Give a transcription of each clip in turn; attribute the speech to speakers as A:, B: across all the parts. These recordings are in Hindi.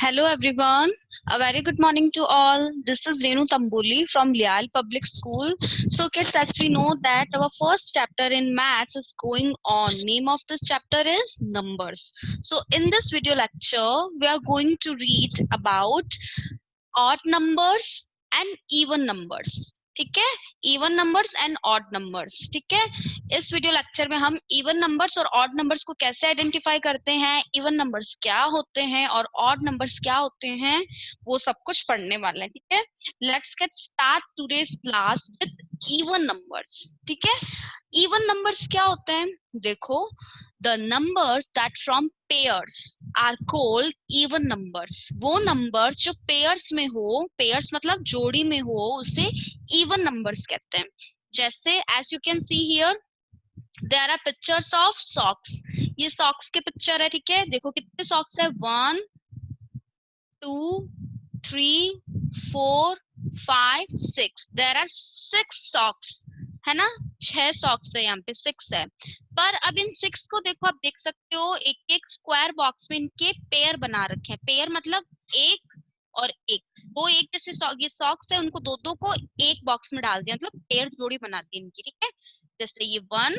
A: Hello everyone. A very good morning to all. This is Renu Tamboli from Lial Public School. So kids, as we know that our first chapter in maths is going on. Name of this chapter is numbers. So in this video lecture, we are going to read about odd numbers and even numbers. ठीक है, even numbers and odd numbers. ठीक है, इस वीडियो लेक्चर में हम इवन नंबर्स और ऑड नंबर्स को कैसे आइडेंटिफाई करते हैं, इवन नंबर्स क्या होते हैं और ऑड नंबर्स क्या होते हैं, वो सब कुछ पढ़ने वाले हैं. ठीक है, let's get start today's class with even numbers. ठीक है, इवन नंबर्स क्या होते हैं? देखो, the numbers that form pairs are called even numbers. वो नंबर्स जो पेयर्स में हो, पेयर्स मतलब जोड़ी में हो, उसे इवन नंबर्स कहते हैं. जैसे as you can see here there are pictures of socks. ये सॉक्स के पिक्चर है. ठीक है, देखो कितने सॉक्स है, 1 2 3 4 5 6. देयर आर 6 सॉक्स, है ना. 6 सॉक्स है, यहाँ पे 6 है. पर अब इन 6 को देखो, आप देख सकते हो एक एक स्क्वायर बॉक्स में इनके पेयर बना रखे हैं. पेयर मतलब एक और एक, दो एक जैसे ये सॉक्स है, उनको दो दो को एक बॉक्स में डाल दिया, मतलब पेयर जोड़ी बना दी इनकी. ठीक है, जैसे ये 1,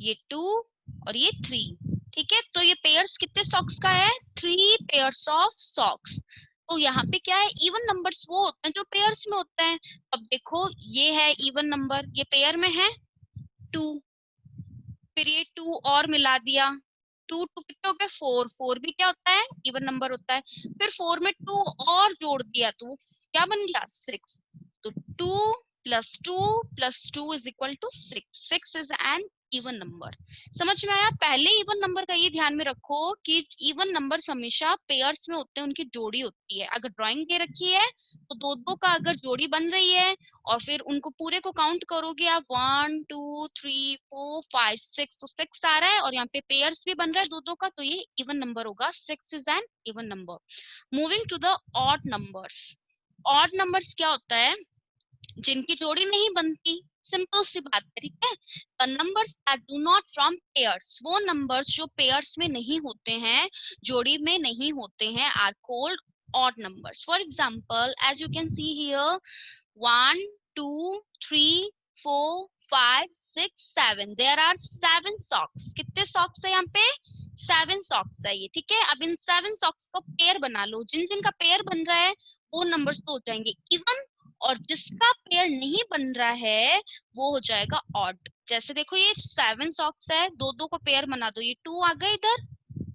A: ये 2 और ये 3. ठीक है, तो ये पेयर्स कितने सॉक्स का है? 3 पेयर्स ऑफ सॉक्स. तो यहाँ पे क्या है, इवन नंबर्स वो होते हैं जो पेयर्स में होते हैं. अब देखो, ये है इवन नंबर, ये पेयर में है 2, फिर ये 2 और मिला दिया, 2 2 कितने हो गए? 4. 4 भी क्या होता है? इवन नंबर होता है. फिर 4 में 2 और जोड़ दिया तो वो क्या बन गया? 6. तो 2 + 2 + 2 = 6. 6 इज एन इवन नंबर. समझ में आया? पहले इवन नंबर का ये ध्यान में रखो कि इवन नंबर्स हमेशा पेयर्स में होते हैं, उनकी जोड़ी होती है. अगर ड्राइंग दे रखी है तो दो दो का अगर जोड़ी बन रही है और फिर उनको पूरे को काउंट करोगे आप, 1 2 3 4 5 6, तो 6 आ रहा है और यहाँ पे पेयर्स भी बन रहा है दो दो का, तो ये इवन नंबर होगा. 6 is an even number. Moving to the odd numbers. Odd numbers क्या होता है? जिनकी जोड़ी नहीं बनती. सिंपल सी बात है. ठीक है, the numbers that do not form pairs, वो नंबर्स जो पेयर्स में नहीं होते हैं, जोड़ी में नहीं होते हैं, are called odd numbers. For example, as you can see here 1 2 3 4 5 6 7. There are 7 socks. कितने सॉक्स है यहाँ पे? 7 सॉक्स है ये. ठीक है, अब इन 7 सॉक्स को पेयर बना लो. जिन जिन का पेयर बन रहा है वो नंबर्स तो हो जाएंगे इवन, और जिसका पेयर नहीं बन रहा है वो हो जाएगा ऑड. जैसे देखो, ये 7 सॉक्स है, दो दो को पेयर बना दो, ये 2 आ गए इधर,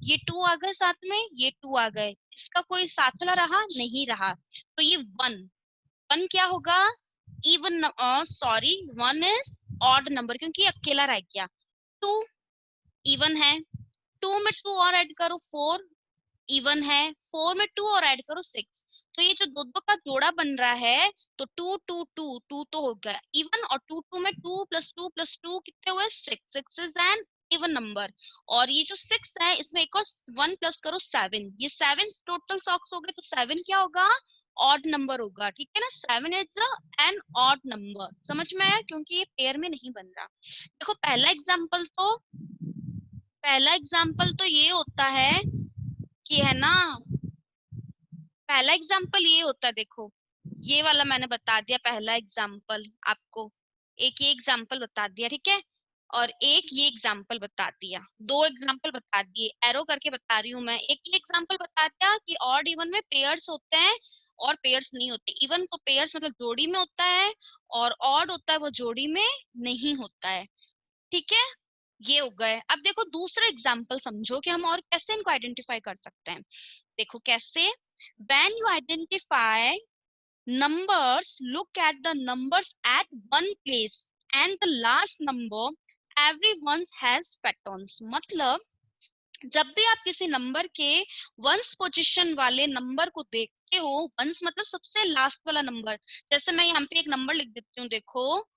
A: ये 2 आ गए साथ में, ये 2 आ गए, इसका कोई साथ वाला रहा नहीं रहा, तो ये 1. 1 क्या होगा? Even. Sorry, 1 is odd number क्योंकि ये अकेला रह गया. 2 इवन है, 2 में 2 और ऐड करो 4 इवन है, 4 में 2 और ऐड करो 6. तो ये जो दो दो का जोड़ा बन रहा है, तो 2 2 2 2 तो हो गया इवन, और 2 2 में 2 + 2 + 2 कितने हुए? 6. 6 इज एन इवन नंबर. और ये जो 6 है, इसमें एक और 1 प्लस करो 7. ये 7 टोटल सॉक्स हो गए, तो 7 क्या होगा? ऑड नंबर होगा. ठीक है ना, 7 इज एन ऑड नंबर. समझ में आया? क्योंकि ये पेयर में नहीं बन रहा. देखो, पहला एग्जाम्पल तो ये होता है कि, है ना, पहला एग्जाम्पल ये होता है. देखो, ये वाला मैंने बता दिया पहला एग्जाम्पल आपको, एक ये एग्जाम्पल बता दिया. ठीक है, और एक ये एग्जाम्पल बता दिया, दो एग्जाम्पल बता दिए, एरो करके बता रही हूँ मैं. एक ये एग्जाम्पल बता दिया कि ऑड इवन में पेयर्स होते हैं और पेयर्स नहीं होते. इवन तो पेयर्स मतलब जोड़ी में होता है, और ऑड होता है वो जोड़ी में नहीं होता है. ठीक है, ये हो गए. अब देखो दूसरा एग्जाम्पल समझो कि हम और कैसे इनको आइडेंटिफाई कर सकते हैं. देखो कैसे. when you identify numbers, look at the numbers at one place and the last number everyone has patterns. मतलब जब भी आप किसी नंबर के वंस पोजीशन वाले नंबर को देखते हो, वंस मतलब सबसे लास्ट वाला नंबर, जैसे मैं यहाँ पे एक नंबर लिख देती हूँ. देखो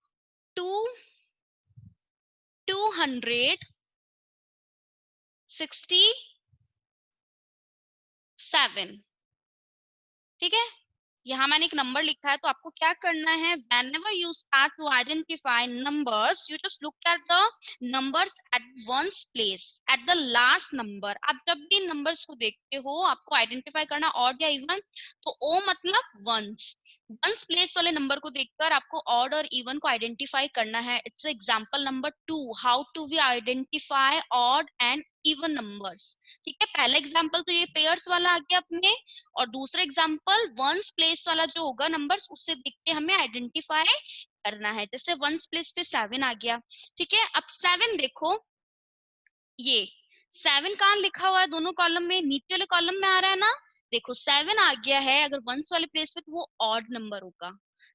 A: 267. ठीक है, यहाँ मैंने एक नंबर लिखा है, तो आपको क्या करना है, whenever you start to identify numbers, you just look at the numbers at one's place, at the last number. आप जब भी numbers को देखते हो, आपको आइडेंटिफाई करना ऑड या इवन, तो ओ मतलब वंस, वंस प्लेस वाले नंबर को देखकर आपको ऑड और इवन को आइडेंटिफाई करना है. It's example number 2, how do we identify odd and even numbers. ठीक है, पहला एग्जांपल तो ये पेयर्स वाला आ गया अपने, और दूसरा एग्जांपल वंस प्लेस वाला जो होगा नंबर्स, उससे देख के हमें आइडेंटिफाई करना है. जैसे वंस प्लेस पे 7 आ गया. ठीक है, अब 7 देखो, ये 7 कहाँ लिखा हुआ है, दोनों कॉलम में, नीचे वाले कॉलम में आ रहा है ना. देखो 7 आ गया है, अगर वंस वाले प्लेस पे तो वो ऑड नंबर होगा.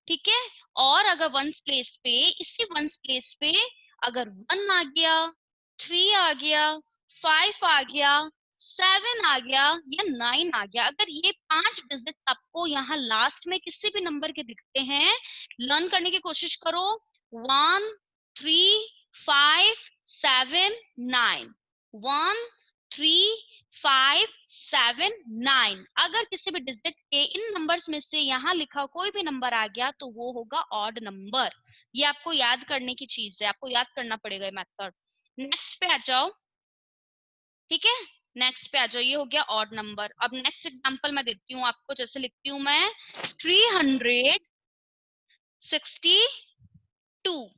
A: ठीक है, और अगर वंस प्लेस पे, इसी वंस प्लेस पे अगर 1 आ गया, 3 आ गया, 5 आ गया, 7 आ गया या 9 आ गया, अगर ये 5 डिजिट्स आपको यहाँ लास्ट में किसी भी नंबर के दिखते हैं, लर्न करने की कोशिश करो. 1, 3, 5, 7, 9. 1, 3, 5, 7, 9. अगर किसी भी डिजिट के इन नंबर्स में से यहाँ लिखा कोई भी नंबर आ गया तो वो होगा ऑड नंबर. ये आपको याद करने की चीज है, आपको याद करना पड़ेगा ये मेथड. नेक्स्ट पे आ जाओ. ठीक है, नेक्स्ट पे आ जाओ, ये हो गया ऑड नंबर. अब नेक्स्ट एग्जांपल मैं देती हूँ आपको, जैसे लिखती हूँ मैं 362.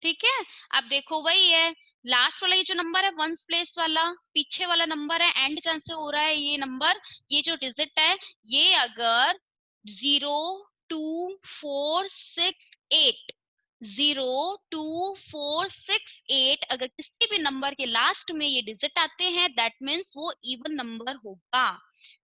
A: ठीक है, अब देखो वही है, लास्ट वाला ये जो नंबर है वंस प्लेस वाला, पीछे वाला नंबर है, एंड चांस से हो रहा है ये नंबर, ये जो डिजिट है, ये अगर 0, 2, 4, 6, 8, 0, 2, 4, 6, 8 अगर किसी भी नंबर के लास्ट में ये डिजिट आते हैं, दैट मीन्स वो इवन नंबर होगा.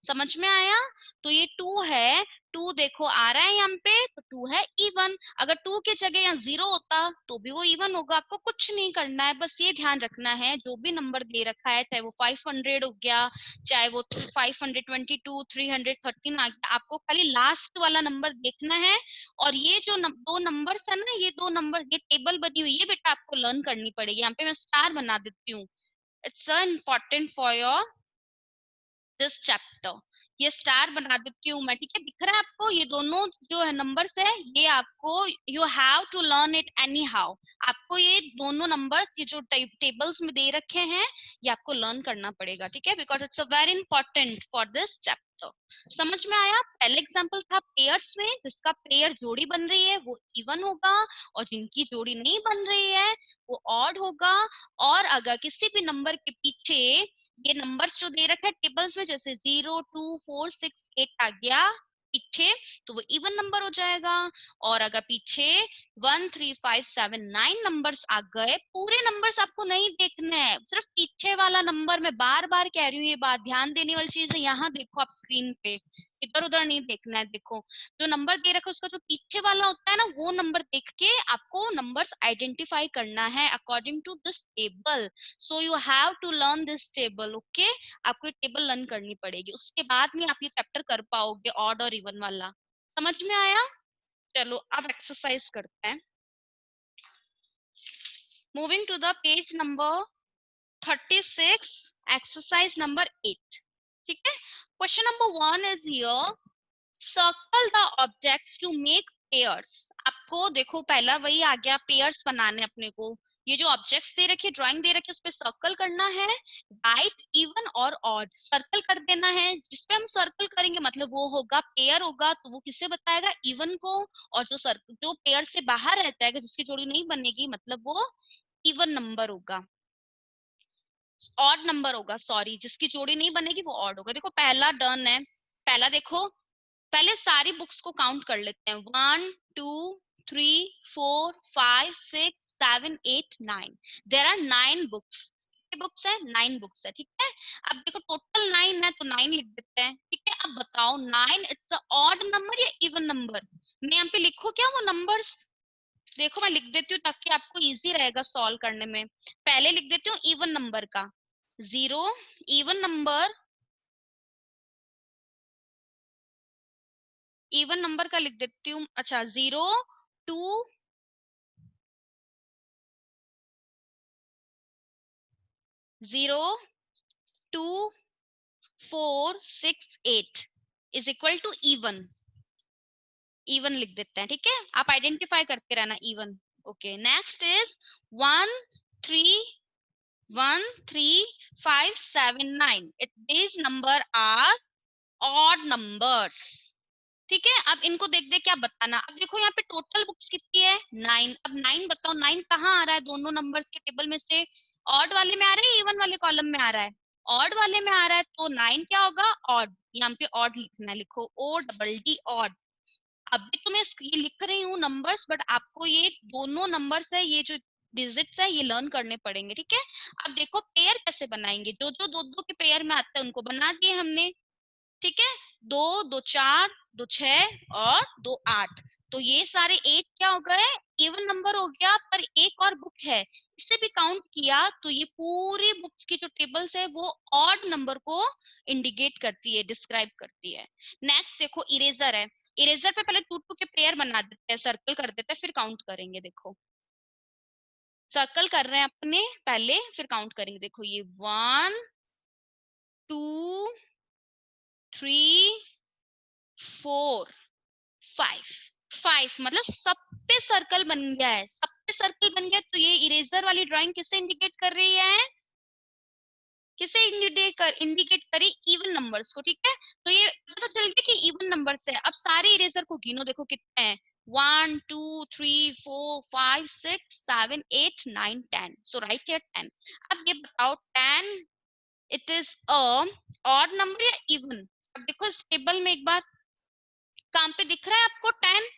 A: समझ में आया. तो ये 2 है, 2 देखो आ रहा है यहाँ पे, तो 2 है इवन. अगर 2 की जगह यहाँ 0 होता तो भी वो इवन होगा. आपको कुछ नहीं करना है, बस ये ध्यान रखना है जो भी नंबर दे रखा है, चाहे वो 500 हो गया, चाहे वो 522, 313 आ गया, आपको खाली लास्ट वाला नंबर देखना है. और ये जो दो नंबर्स है ना, ये दो नंबर, ये टेबल बनी हुई है बेटा, आपको लर्न करनी पड़ेगी. यहाँ पे मैं स्टार बना देती हूँ. It's important for your this chapter. ये स्टार बना देती हूँ मैं. ठीक है, दिख रहा है आपको, ये दोनों जो है नंबर्स है, ये आपको you have to learn it anyhow. आपको ये दोनों नंबर्स, ये जो टेबल्स में दे रखे हैं, ये आपको लर्न करना पड़ेगा. ठीक है, because it's a very important for this chapter. समझ में आया. पहले एग्जाम्पल था पेयर्स में, जिसका पेयर जोड़ी बन रही है वो इवन होगा, और जिनकी जोड़ी नहीं बन रही है वो ऑड होगा. और अगर किसी भी नंबर के पीछे ये नंबर्स जो दे रखा है टेबल्स में, जैसे 0, 2, 4, 6, 8 आ गया पीछे, तो वो इवन नंबर हो जाएगा. और अगर पीछे 1, 3, 5, 7, 9 नंबर्स आ गए, पूरे नंबर्स आपको नहीं देखने हैं, सिर्फ पीछे वाला नंबर. मैं बार बार कह रही हूँ, ये बात ध्यान देने वाली चीज है. यहाँ देखो आप स्क्रीन पे, इधर उधर नहीं देखना है. देखो जो नंबर दे रखा है उसका जो पीछे वाला होता है ना, वो नंबर देख के आपको नंबर्स आइडेंटिफाई करना है according to this table. So you have to learn this table. Okay, आपको ये टेबल लर्न करनी पड़ेगी, उसके बाद में आप ये चैप्टर कर पाओगे ऑड और इवन वाला. समझ में आया. चलो अब एक्सरसाइज करते हैं. Moving to the page number 36, exercise number 8. ठीक है, question number 1 is here, circle the objects to make pairs. आपको देखो पहला वही आ गया, पेयर्स बनाने अपने को. ये जो ऑब्जेक्ट्स दे रखे, ड्राइंग दे रखी, उस पे सर्कल करना है. राइट, इवन और ऑड सर्कल कर देना है. जिसपे हम सर्कल करेंगे मतलब वो होगा पेयर होगा, तो वो किसे बताएगा, इवन को. और जो सर्कल जो पेयर से बाहर रह जाएगा, जिसकी जोड़ी नहीं बनेगी, मतलब वो इवन नंबर होगा, ऑड नंबर होगा. सॉरी, जिसकी जोड़ी नहीं बनेगी वो ऑड होगा. देखो पहला डन है. पहला देखो, पहले सारी बुक्स को काउंट कर लेते हैं. 1, 2, 3, 4, 5, 6, 7, 8, 9. There are 9 books. बुक्स है 9 बुक्स है. ठीक है, अब देखो टोटल 9 है तो 9 लिख देते हैं. ठीक है, अब बताओ 9 इट्स अ ऑड नंबर या इवन नंबर. मैं यहाँ पे लिखो क्या वो नंबर्स. देखो मैं लिख देती हूँ ताकि आपको इजी रहेगा सॉल्व करने में. पहले लिख देती हूँ इवन नंबर का 0, इवन नंबर, इवन नंबर का लिख देती हूँ. अच्छा 0, 2, 0, 2, 4, 6, 8. Is equal to even, even लिख देते हैं, ठीक है, आप आइडेंटिफाई करते रहना even. Okay, next is 1 3 1 3 5 7 9, these number are odd numbers, ठीक है। अब इनको देख देख क्या बताना। अब देखो यहाँ पे टोटल बुक्स कितनी है 9, अब 9 बताओ 9 कहाँ आ रहा है दोनों नंबर्स के टेबल में से, ऑड वाले में आ रहा है, इवन वाले कॉलम में आ रहा है, ऑड वाले में आ रहा है, तो 9 क्या होगा ऑड, यहाँ पे ऑड लिखना है, लिखो ओ डबल डी ऑड। अभी तो मैं ये लिख रही हूँ नंबर्स, बट आपको ये दोनों नंबर्स है, ये जो डिजिट्स है ये लर्न करने पड़ेंगे, ठीक है। अब देखो पेयर कैसे बनाएंगे, जो जो दो दो के पेयर में आते हैं उनको बना दिए हमने, ठीक है, 2 2 4 2 6 और 2 8, तो ये सारे 8 क्या हो गए इवन नंबर हो गया, पर एक और बुक है इससे भी काउंट किया तो ये पूरी बुक्स की जो टेबल्स है वो ऑड नंबर को इंडिकेट करती है, डिस्क्राइब करती है। नेक्स्ट देखो इरेजर है, इरेजर पे पहले 2 2 के पेयर बना देते हैं, सर्कल कर देते हैं, फिर काउंट करेंगे। देखो सर्कल कर रहे हैं अपने पहले, फिर काउंट करेंगे। देखो ये 1 2 3 4 5, 5 मतलब सब पे सर्कल बन गया है, सब पे सर्कल बन गया, तो ये इरेजर वाली ड्राइंग किसे इंडिकेट कर रही है, किसे इंडिकेट करी इवन नंबर्स को, ठीक है। तो ये पता चल गया कि इवन नंबर्स है। अब सारे इरेजर को गिनो, देखो कितने हैं 1 2 3 4 5 6 7 8 9 10, सो राइट हियर 10। अब ये बताओ 10 it is a odd number या इवन। अब देखो इस टेबल में एक बार कहाँ पे दिख रहा है आपको 10,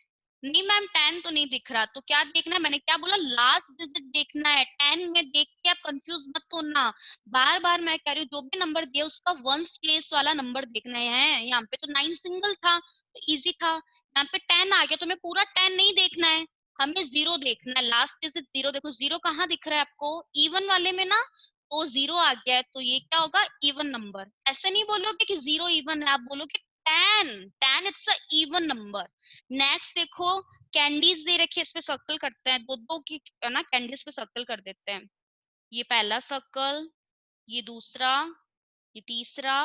A: नहीं मैम 10 तो नहीं दिख रहा, तो क्या देखना है, मैंने क्या बोला लास्ट डिजिट देखना है। 10 में देख के आप कंफ्यूज मत होना, बार बार मैं कह रही हूँ जो भी नंबर दिया उसका वंस प्लेस वाला नंबर देखना है। यहाँ पे तो 9 सिंगल था तो इजी था, यहाँ पे 10 आ गया तो हमें पूरा 10 नहीं देखना है, हमें 0 देखना है, लास्ट डिजिट 0। देखो 0 कहाँ दिख रहा है आपको इवन वाले में ना, तो 0 आ गया है, तो ये क्या होगा इवन नंबर। ऐसे नहीं बोलोगे कि 0 इवन है, आप बोलोगे 10, 10 it's a even number. Next देखो कैंडीज दे रखी है, इस पे सर्कल करते हैं, दो दो की है ना कैंडीज पे सर्कल कर देते हैं। ये पहला सर्कल, ये दूसरा, ये तीसरा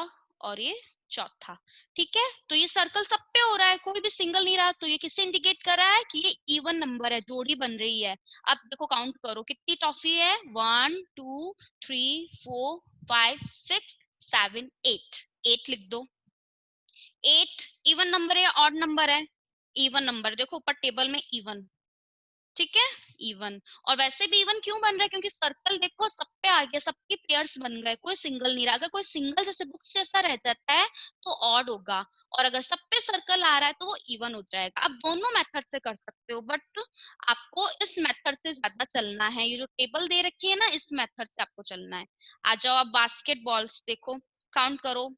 A: और ये चौथा, ठीक है। तो ये सर्कल सब पे हो रहा है, कोई भी सिंगल नहीं रहा, तो ये किससे इंडिकेट कर रहा है कि ये इवन नंबर है, जोड़ी बन रही है। अब देखो काउंट करो कितनी टॉफी है 1 2 3 4 5 6 7 8, 8 लिख दो। 8 इवन नंबर है या ऑड नंबर है, इवन नंबर, देखो ऊपर टेबल में इवन, ठीक है इवन। और वैसे भी इवन क्यों बन रहा है, क्योंकि सर्कल देखो सब पे आ गया, सबके पेयर्स बन गए, कोई सिंगल नहीं रहा। अगर कोई सिंगल जैसे बुक्स जैसा रह जाता है तो ऑड होगा, और अगर सब पे सर्कल आ रहा है तो वो इवन हो जाएगा। आप दोनों मेथड से कर सकते हो, बट आपको इस मेथड से ज्यादा चलना है, ये जो टेबल दे रखी है ना इस मेथड से आपको चलना है। आ जाओ आप बास्केट बॉल्स देखो, काउंट करो,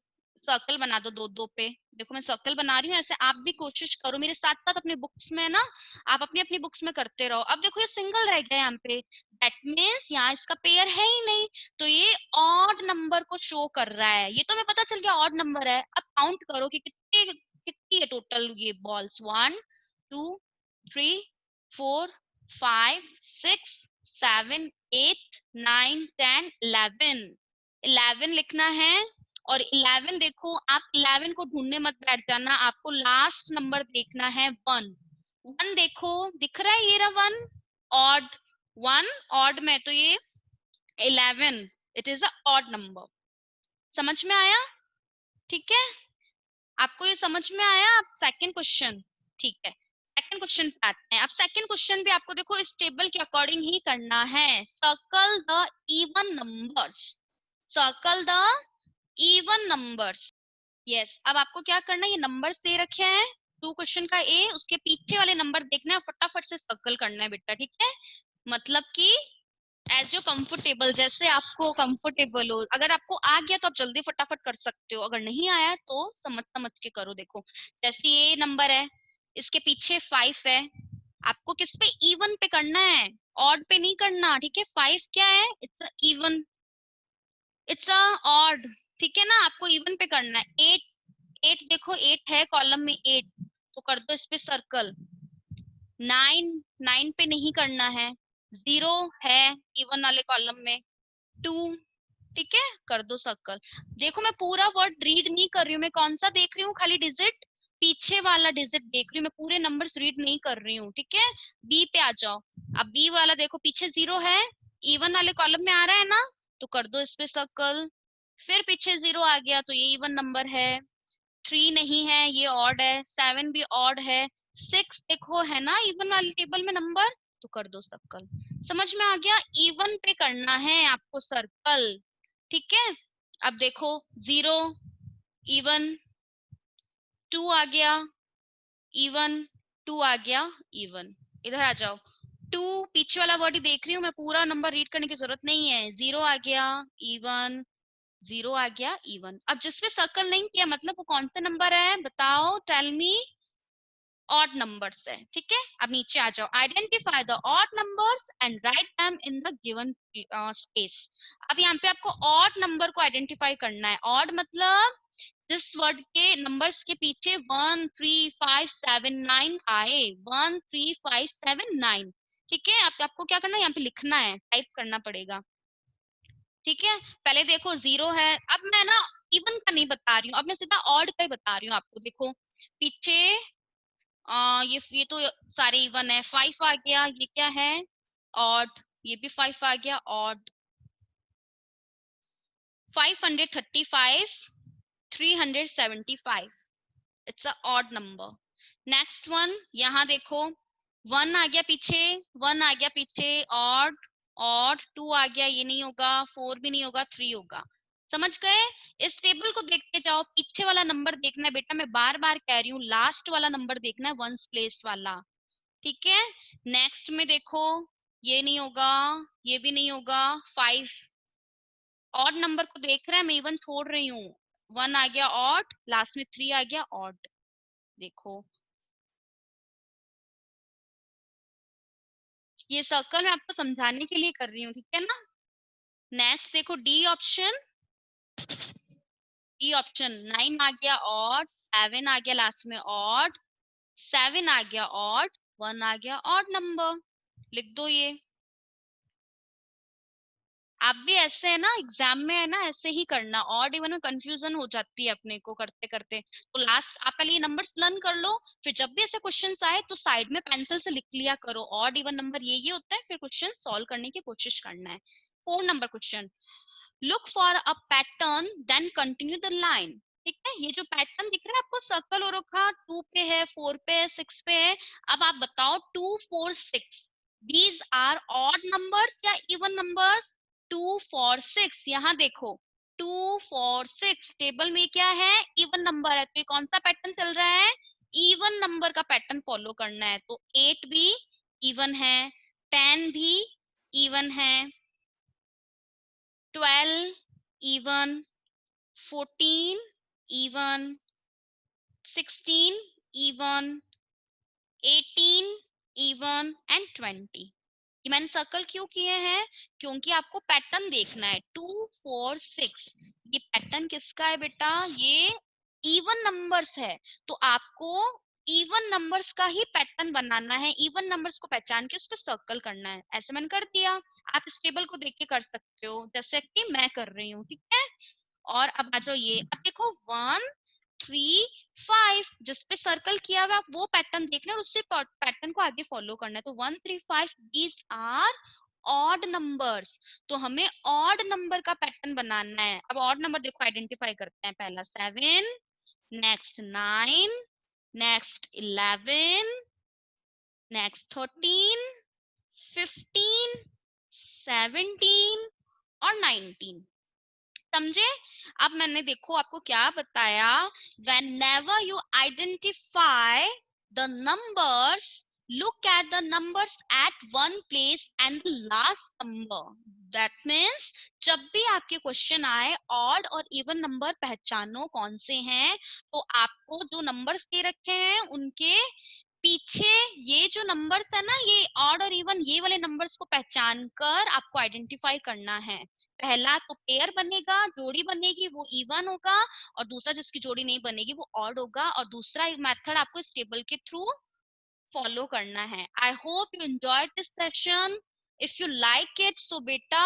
A: सर्कल बना दो दो दो पे। देखो मैं सर्कल बना रही हूँ, ऐसे आप भी कोशिश करो मेरे साथ साथ अपने बुक्स में ना, आप अपनी अपनी बुक्स में करते रहो। अब देखो ये सिंगल रह गया यहाँ पे, दैट मीन्स यहाँ इसका पेयर है ही नहीं, तो ये ऑड नंबर को शो कर रहा है, ये तो हमें पता चल गया ऑड नंबर है। अब काउंट करो कि कितने कितनी है टोटल ये बॉल्स, 1 2 3 4 5 6 7 8 9 10 11, 11 लिखना है। और 11 देखो आप 11 को ढूंढने मत बैठ जाना, आपको लास्ट नंबर देखना है 1। 1 देखो दिख रहा है ये रहा 1, ऑड 1 ऑड में, तो ये 11 it is a odd number. समझ में आया, ठीक है, आपको ये समझ में आया। आप सेकंड क्वेश्चन, ठीक है सेकंड क्वेश्चन पे आते हैं। अब सेकंड क्वेश्चन भी आपको देखो इस टेबल के अकॉर्डिंग ही करना है, circle the even numbers, circle the even numbers. Yes अब आपको क्या करना है, ये नंबर्स दे रखे हैं 2 क्वेश्चन का ए, उसके पीछे वाले नंबर देखना है, फटाफट से सर्कल करना है बेटा, ठीक है। मतलब कि एज यू कंफर्टेबल, जैसे आपको कंफर्टेबल हो, अगर आपको आ गया तो आप जल्दी फटाफट कर सकते हो, अगर नहीं आया तो समझ समझ के करो। देखो जैसे ये नंबर है, इसके पीछे 5 है, आपको किस पे इवन पे करना है, ऑड पे नहीं करना, ठीक है। 5 क्या है, it's a even, it's a odd, ठीक है ना, आपको इवन पे करना है। 8 8 देखो 8 है कॉलम में 8, तो कर दो इस पे सर्कल। 9 9 पे नहीं करना है, 0 है इवन वाले कॉलम में, 2 ठीक है, कर दो सर्कल। देखो मैं पूरा वर्ड रीड नहीं कर रही हूँ, मैं कौन सा देख रही हूँ, खाली डिजिट, पीछे वाला डिजिट देख रही हूँ, मैं पूरे नंबर्स रीड नहीं कर रही हूँ। ठीक है, बी पे आ जाओ। अब बी वाला देखो पीछे 0 है, इवन वाले कॉलम में आ रहा है ना, तो कर दो इस पे सर्कल। फिर पीछे 0 आ गया तो ये इवन नंबर है। 3 नहीं है, ये ऑड है। 7 भी ऑड है। 6 देखो है ना इवन वाले टेबल में नंबर, तो कर दो सर्कल। समझ में आ गया, इवन पे करना है आपको सर्कल। ठीक है, अब देखो 0 इवन, 2 आ गया इवन, 2 आ गया इवन। इधर आ जाओ, 2 पीछे वाला वर्ड ही देख रही हूँ मैं, पूरा नंबर रीड करने की जरूरत नहीं है। 0 आ गया इवन, 0 आ गया इवन। अब जिसपे सर्कल नहीं किया मतलब वो कौन सा नंबर है बताओ, टेल मी। ऑड नंबर्स है। ठीक है, अब नीचे आ जाओ, identify the odd numbers and write them in the given space. अब यहाँ पे आपको ऑड नंबर को आइडेंटिफाई करना है। ऑड मतलब जिस वर्ड के नंबर्स के पीछे 1 3 5 7 9 आए, 1 3 5 7 9। ठीक है, आपको क्या करना है, यहाँ पे लिखना है, टाइप करना पड़ेगा। ठीक है, पहले देखो 0 है, अब मैं ना इवन का नहीं बता रही हूँ, अब मैं सीधा ऑड का ही बता रही हूँ आपको। देखो पीछे ये तो सारे इवन है। 5 आ गया, ये क्या है, ऑड। ये भी 5 आ गया, odd. 535, 375, it's a odd number. Next one, यहाँ देखो 1 आ गया पीछे, 1 आ गया पीछे, ऑड। ऑड 2 आ गया, ये नहीं होगा, 4 भी नहीं होगा, 3 होगा। समझ गए, इस टेबल को देखते जाओ, पीछे वाला नंबर देखना है बेटा, मैं बार बार कह रही हूँ, लास्ट वाला नंबर देखना है, वंस प्लेस वाला। ठीक है, नेक्स्ट में देखो, ये नहीं होगा, ये भी नहीं होगा। 5 ऑड नंबर को देख रहे हैं, मैं इवन छोड़ रही हूँ। 1 आ गया ऑड, लास्ट में 3 आ गया ऑड। देखो ये सर्कल मैं आपको समझाने के लिए कर रही हूँ, ठीक है ना। नेक्स्ट देखो डी ऑप्शन, डी ऑप्शन 9 आ गया ऑड, 7 आ गया लास्ट में ऑड, 7 आ गया ऑड, 1 आ गया ऑड नंबर। लिख दो ये। आप भी ऐसे है ना, एग्जाम में है ना ऐसे ही करना, ऑड इवन में कंफ्यूजन हो जाती है अपने को करते करते। तो लास्ट आप पहले ये नंबर्स लर्न कर लो, फिर जब भी ऐसे क्वेश्चंस आए तो साइड में पेंसिल से लिख लिया करो, ऑड इवन नंबर ये होता है, फिर क्वेश्चन सॉल्व करने की कोशिश करना है। 4 number question, look for a pattern then continue the line. ठीक है, ये जो पैटर्न दिख रहा है आपको, सर्कल हो रखा, 2 पे है, 4 पे है, 6 पे है। अब आप बताओ 2 4 6 दीज आर ऑड नंबर्स या इवन नंबर्स। 2 4 6, यहाँ देखो 2 4 6 टेबल में क्या है, इवन नंबर है, तो ये कौन सा पैटर्न चल रहा है, इवन नंबर का पैटर्न फॉलो करना है। तो 8 भी इवन है, 10 भी इवन है, 12 even, 14 even, 16 even, 18 even and 20। ये मैंने सर्कल क्यों किए हैं, क्योंकि आपको पैटर्न देखना है। 2 4 6 ये पैटर्न किसका है बेटा, ये इवन नंबर्स है, तो आपको इवन नंबर्स का ही पैटर्न बनाना है, इवन नंबर्स को पहचान के उस पर सर्कल करना है। ऐसे मैंने कर दिया, आप इस टेबल को देख के कर सकते हो जैसे कि मैं कर रही हूँ। ठीक है, और अब आ जाओ ये, अब देखो 1 3 5 जिस पे सर्कल किया हुआ, आप वो पैटर्न देखना है और उससे पैटर्न को आगे फॉलो करना है। तो 1 3 5 दीज आर ऑड नंबर्स, तो हमें ऑड नंबर का पैटर्न बनाना है। अब ऑड नंबर देखो आइडेंटिफाई करते हैं, पहला 7, नेक्स्ट 9, नेक्स्ट 11, नेक्स्ट 13, 15, 17 और 19। समझे, अब मैंने देखो आपको क्या बताया, whenever you identify the numbers, look at the numbers at one place and the last number। that means जब भी आपके क्वेश्चन आए ऑड और इवन नंबर पहचानो कौन से हैं, तो आपको जो नंबर्स दे रखे हैं उनके पीछे ये जो नंबर्स है ना, ये ऑड और इवन ये वाले नंबर्स को पहचान कर आपको आइडेंटिफाई करना है। पहला तो पेयर बनेगा, जोड़ी बनेगी, वो इवन होगा, और दूसरा जिसकी जोड़ी नहीं बनेगी वो ऑड होगा, और दूसरा मेथड आपको इस टेबल के थ्रू फॉलो करना है। I hope you enjoyed this session. If you like it so बेटा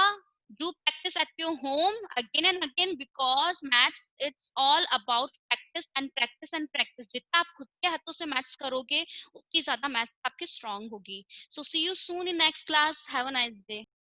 A: Do practice at your home again and again, because maths, it's all about practice and practice and practice. जितना आप खुद के हाथों से maths करोगे, उतनी ज्यादा maths आपकी strong होगी. So see you soon in next class. Have a nice day.